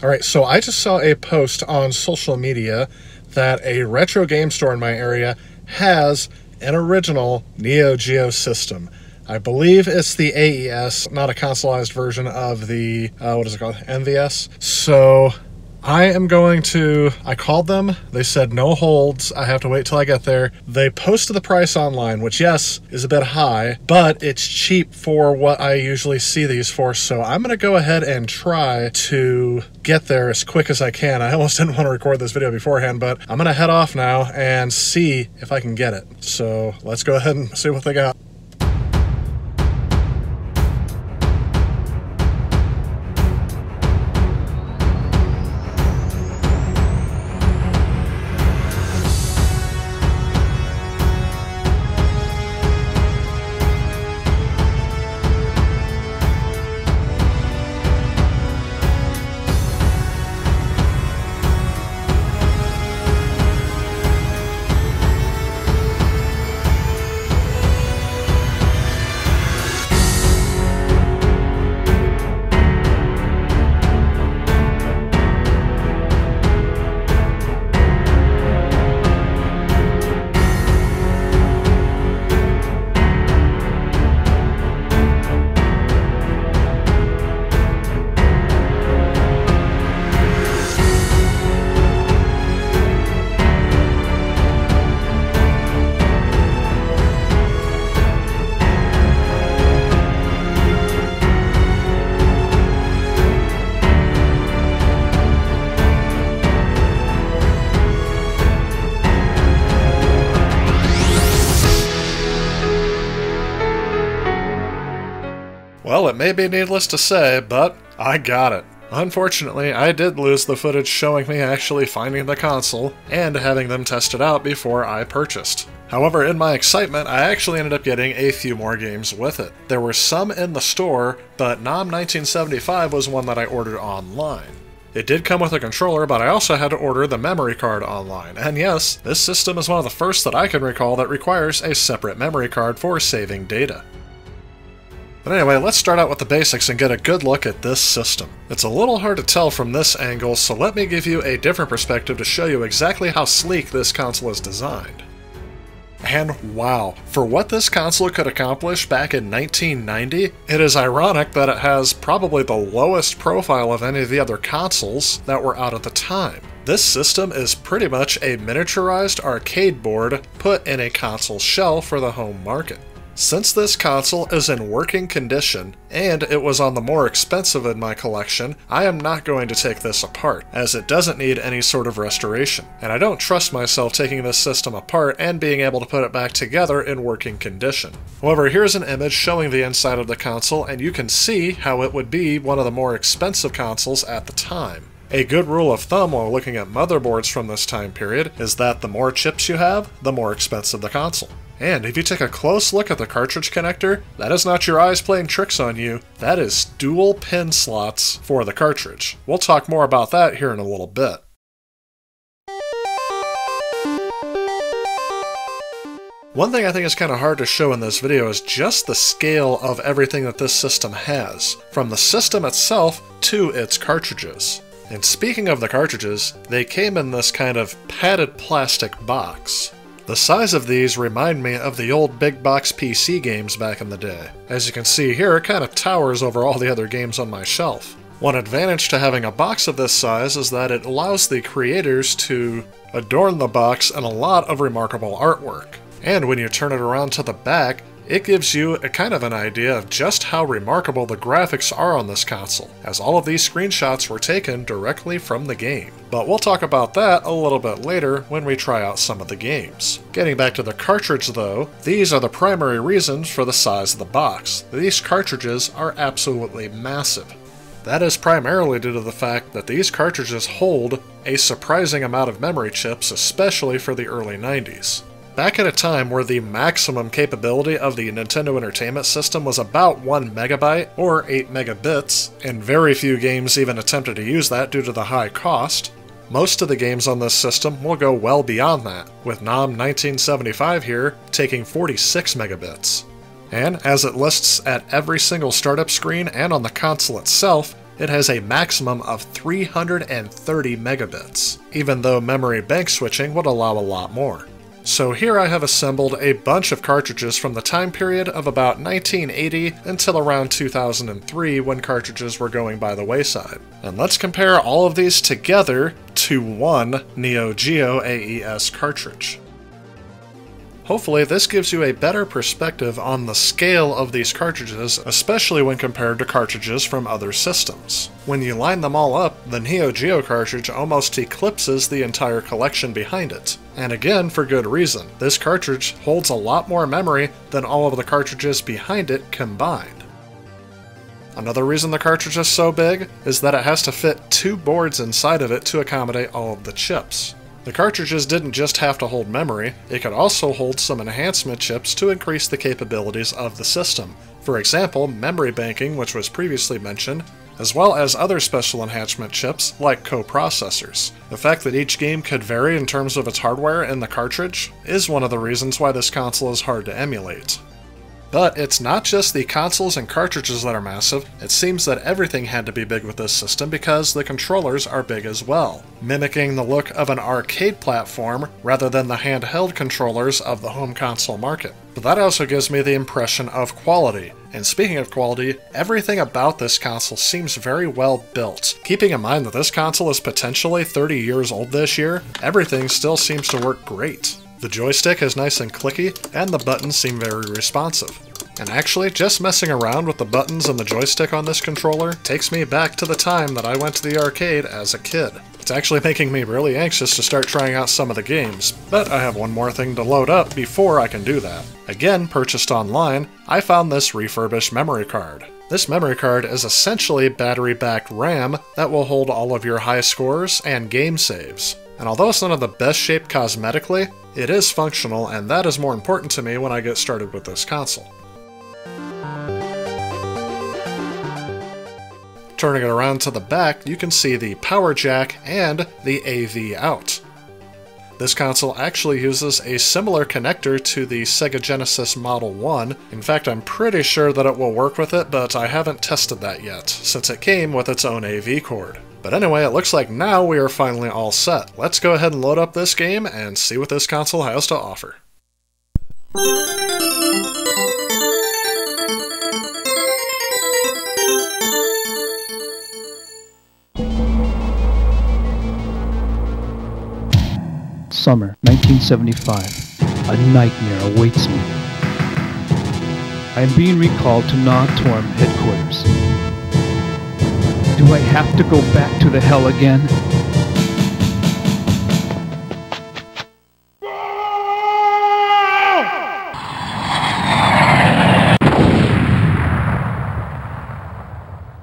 Alright, so I just saw a post on social media that a retro game store in my area has an original Neo Geo system. I believe it's the AES, not a consoleized version of the, what is it called, NVS. So I called them, they said no holds, I have to wait till I get there. They posted the price online, which yes, is a bit high, but it's cheap for what I usually see these for, so I'm gonna go ahead and try to get there as quick as I can. I almost didn't want to record this video beforehand, but I'm gonna head off now and see if I can get it. So let's go ahead and see what they got. Well, it may be needless to say, but I got it. Unfortunately, I did lose the footage showing me actually finding the console and having them test it out before I purchased. However, in my excitement, I actually ended up getting a few more games with it. There were some in the store, but Nam 1975 was one that I ordered online. It did come with a controller, but I also had to order the memory card online, and yes, this system is one of the first that I can recall that requires a separate memory card for saving data. But anyway, let's start out with the basics and get a good look at this system. It's a little hard to tell from this angle, so let me give you a different perspective to show you exactly how sleek this console is designed. And wow, for what this console could accomplish back in 1990, it is ironic that it has probably the lowest profile of any of the other consoles that were out at the time. This system is pretty much a miniaturized arcade board put in a console shell for the home market. Since this console is in working condition, and it was on the more expensive in my collection, I am not going to take this apart, as it doesn't need any sort of restoration, and I don't trust myself taking this system apart and being able to put it back together in working condition. However, here's an image showing the inside of the console, and you can see how it would be one of the more expensive consoles at the time. A good rule of thumb while looking at motherboards from this time period is that the more chips you have, the more expensive the console. And if you take a close look at the cartridge connector, that is not your eyes playing tricks on you, that is dual pin slots for the cartridge. We'll talk more about that here in a little bit. One thing I think is kind of hard to show in this video is just the scale of everything that this system has, from the system itself to its cartridges. And speaking of the cartridges, they came in this kind of padded plastic box. The size of these remind me of the old big box PC games back in the day. As you can see here, it kind of towers over all the other games on my shelf. One advantage to having a box of this size is that it allows the creators to adorn the box in a lot of remarkable artwork. And when you turn it around to the back, it gives you a kind of an idea of just how remarkable the graphics are on this console, as all of these screenshots were taken directly from the game. But we'll talk about that a little bit later when we try out some of the games. Getting back to the cartridge though, these are the primary reasons for the size of the box. These cartridges are absolutely massive. That is primarily due to the fact that these cartridges hold a surprising amount of memory chips, especially for the early 90s. Back at a time where the maximum capability of the Nintendo Entertainment System was about 1 megabyte or 8 megabits, and very few games even attempted to use that due to the high cost, most of the games on this system will go well beyond that, with Nam 1975 here taking 46 megabits. And as it lists at every single startup screen and on the console itself, it has a maximum of 330 megabits, even though memory bank switching would allow a lot more. So here I have assembled a bunch of cartridges from the time period of about 1980 until around 2003 when cartridges were going by the wayside. And let's compare all of these together to one Neo Geo AES cartridge. Hopefully this gives you a better perspective on the scale of these cartridges, especially when compared to cartridges from other systems. When you line them all up, the Neo Geo cartridge almost eclipses the entire collection behind it. And again, for good reason. This cartridge holds a lot more memory than all of the cartridges behind it combined. Another reason the cartridge is so big is that it has to fit 2 boards inside of it to accommodate all of the chips. The cartridges didn't just have to hold memory, it could also hold some enhancement chips to increase the capabilities of the system. For example, memory banking, which was previously mentioned, as well as other special enhancement chips like coprocessors. The fact that each game could vary in terms of its hardware in the cartridge is one of the reasons why this console is hard to emulate. But it's not just the consoles and cartridges that are massive, it seems that everything had to be big with this system because the controllers are big as well, mimicking the look of an arcade platform rather than the handheld controllers of the home console market. But that also gives me the impression of quality. And speaking of quality, everything about this console seems very well built. Keeping in mind that this console is potentially 30 years old this year, everything still seems to work great. The joystick is nice and clicky, and the buttons seem very responsive. And actually, just messing around with the buttons and the joystick on this controller takes me back to the time that I went to the arcade as a kid. It's actually making me really anxious to start trying out some of the games, but I have one more thing to load up before I can do that. Again, purchased online, I found this refurbished memory card. This memory card is essentially battery-backed RAM that will hold all of your high scores and game saves. And although it's not of the best shape cosmetically, it is functional, and that is more important to me when I get started with this console. Turning it around to the back, you can see the power jack and the AV out. This console actually uses a similar connector to the Sega Genesis Model 1. In fact, I'm pretty sure that it will work with it, but I haven't tested that yet, since it came with its own AV cord. But anyway, it looks like now we are finally all set. Let's go ahead and load up this game and see what this console has to offer. Summer 1975. A nightmare awaits me. I am being recalled to Nocturne headquarters. Do I have to go back to the hell again?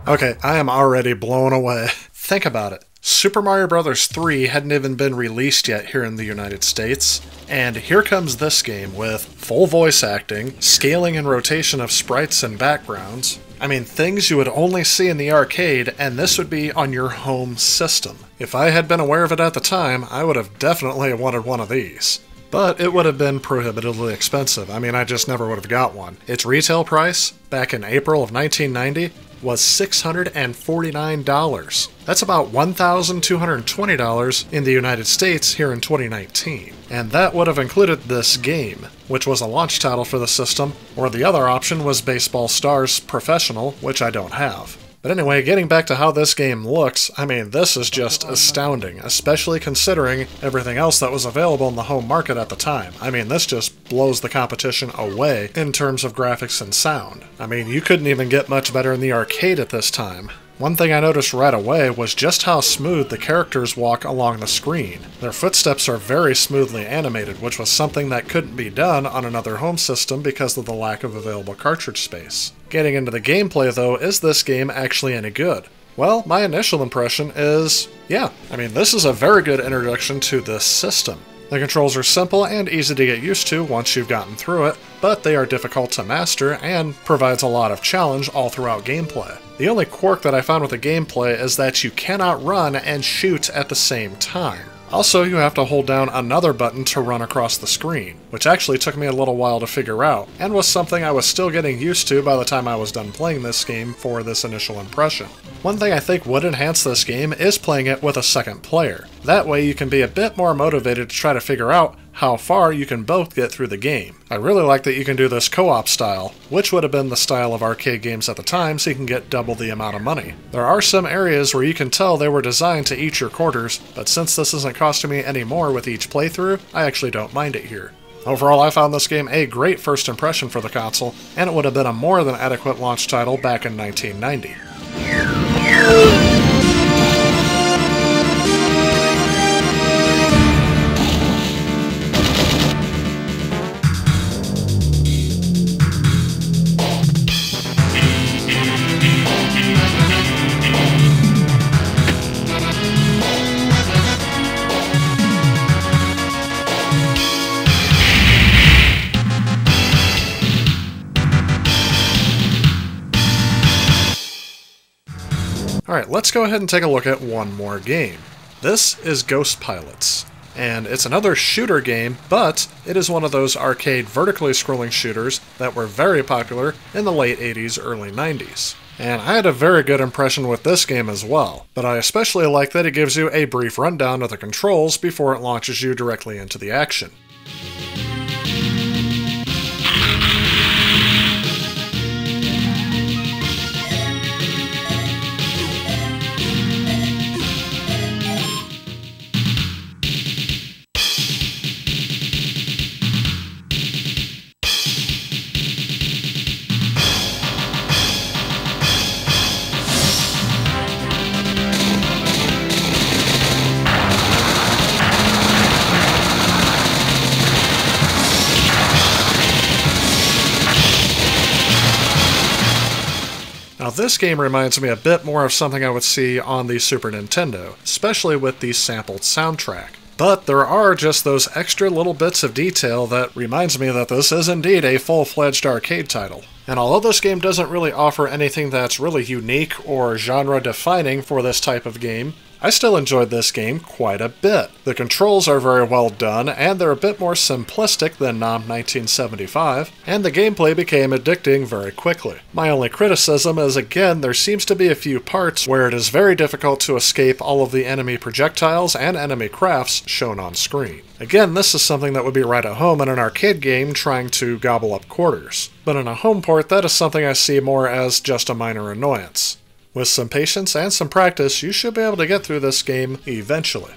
Okay, I am already blown away. Think about it. Super Mario Bros. 3 hadn't even been released yet here in the United States, and here comes this game with full voice acting, scaling and rotation of sprites and backgrounds. I mean, things you would only see in the arcade, and this would be on your home system. If I had been aware of it at the time, I would have definitely wanted one of these. But it would have been prohibitively expensive. I mean, I just never would have got one. Its retail price, back in April of 1990, was $649. That's about $1,220 in the United States here in 2019. And that would have included this game, which was a launch title for the system, or the other option was Baseball Stars Professional, which I don't have. But anyway, getting back to how this game looks, I mean, this is just astounding, especially considering everything else that was available in the home market at the time. I mean, this just blows the competition away in terms of graphics and sound. I mean, you couldn't even get much better in the arcade at this time. One thing I noticed right away was just how smooth the characters walk along the screen. Their footsteps are very smoothly animated, which was something that couldn't be done on another home system because of the lack of available cartridge space. Getting into the gameplay though, is this game actually any good? Well, my initial impression is, yeah. I mean, this is a very good introduction to this system. The controls are simple and easy to get used to once you've gotten through it, but they are difficult to master and provides a lot of challenge all throughout gameplay. The only quirk that I found with the gameplay is that you cannot run and shoot at the same time. Also, you have to hold down another button to run across the screen, which actually took me a little while to figure out, and was something I was still getting used to by the time I was done playing this game for this initial impression. One thing I think would enhance this game is playing it with a second player. That way you can be a bit more motivated to try to figure out how far you can both get through the game. I really like that you can do this co-op style, which would have been the style of arcade games at the time, so you can get double the amount of money. There are some areas where you can tell they were designed to eat your quarters, but since this isn't costing me any more with each playthrough, I actually don't mind it here. Overall, I found this game a great first impression for the console, and it would have been a more than adequate launch title back in 1990. Alright, let's go ahead and take a look at one more game. This is Ghost Pilots, and it's another shooter game, but it is one of those arcade vertically scrolling shooters that were very popular in the late 80s, early 90s. And I had a very good impression with this game as well, but I especially like that it gives you a brief rundown of the controls before it launches you directly into the action. Now this game reminds me a bit more of something I would see on the Super Nintendo, especially with the sampled soundtrack. But there are just those extra little bits of detail that reminds me that this is indeed a full-fledged arcade title. And although this game doesn't really offer anything that's really unique or genre-defining for this type of game, I still enjoyed this game quite a bit. The controls are very well done, and they're a bit more simplistic than Nom 1975, and the gameplay became addicting very quickly. My only criticism is, again, there seems to be a few parts where it is very difficult to escape all of the enemy projectiles and enemy crafts shown on screen. Again, this is something that would be right at home in an arcade game trying to gobble up quarters. But in a home port, that is something I see more as just a minor annoyance. With some patience and some practice, you should be able to get through this game eventually.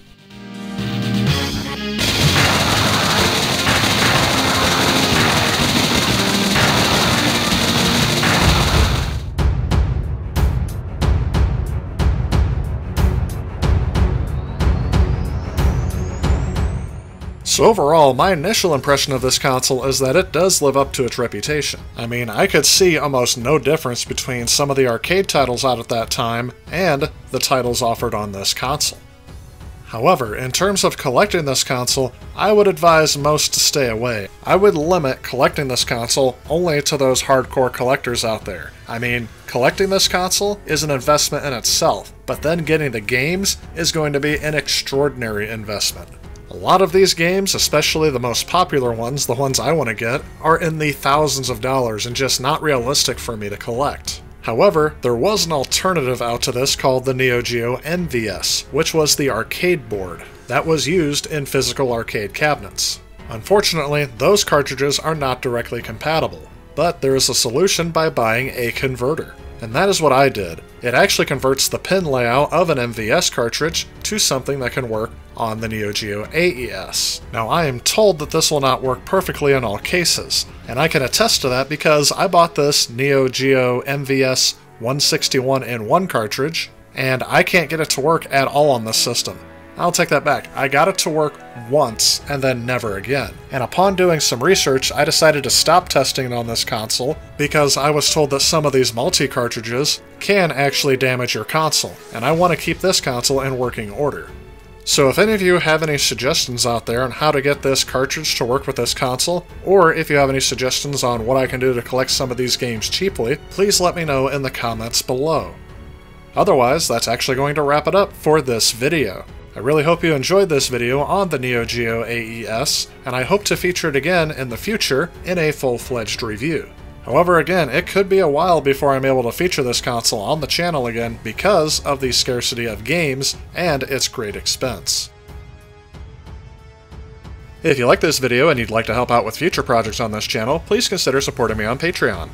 So overall, my initial impression of this console is that it does live up to its reputation. I mean, I could see almost no difference between some of the arcade titles out at that time and the titles offered on this console. However, in terms of collecting this console, I would advise most to stay away. I would limit collecting this console only to those hardcore collectors out there. I mean, collecting this console is an investment in itself, but then getting the games is going to be an extraordinary investment. A lot of these games, especially the most popular ones, the ones I want to get, are in the thousands of dollars and just not realistic for me to collect. However, there was an alternative out to this called the Neo Geo NVS, which was the arcade board that was used in physical arcade cabinets. Unfortunately, those cartridges are not directly compatible, but there is a solution by buying a converter. And that is what I did. It actually converts the pin layout of an MVS cartridge to something that can work on the Neo Geo AES. Now I am told that this will not work perfectly in all cases, and I can attest to that because I bought this Neo Geo MVS 161-in-1 cartridge, and I can't get it to work at all on this system. I'll take that back. I got it to work once and then never again. And upon doing some research, I decided to stop testing it on this console because I was told that some of these multi-cartridges can actually damage your console, and I want to keep this console in working order. So if any of you have any suggestions out there on how to get this cartridge to work with this console, or if you have any suggestions on what I can do to collect some of these games cheaply, please let me know in the comments below. Otherwise, that's actually going to wrap it up for this video. I really hope you enjoyed this video on the Neo Geo AES, and I hope to feature it again in the future in a full-fledged review. However, again, it could be a while before I'm able to feature this console on the channel again because of the scarcity of games and its great expense. If you like this video and you'd like to help out with future projects on this channel, please consider supporting me on Patreon.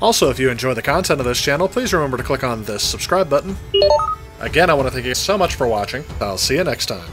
Also, if you enjoy the content of this channel, please remember to click on this subscribe button. Again, I want to thank you so much for watching. I'll see you next time.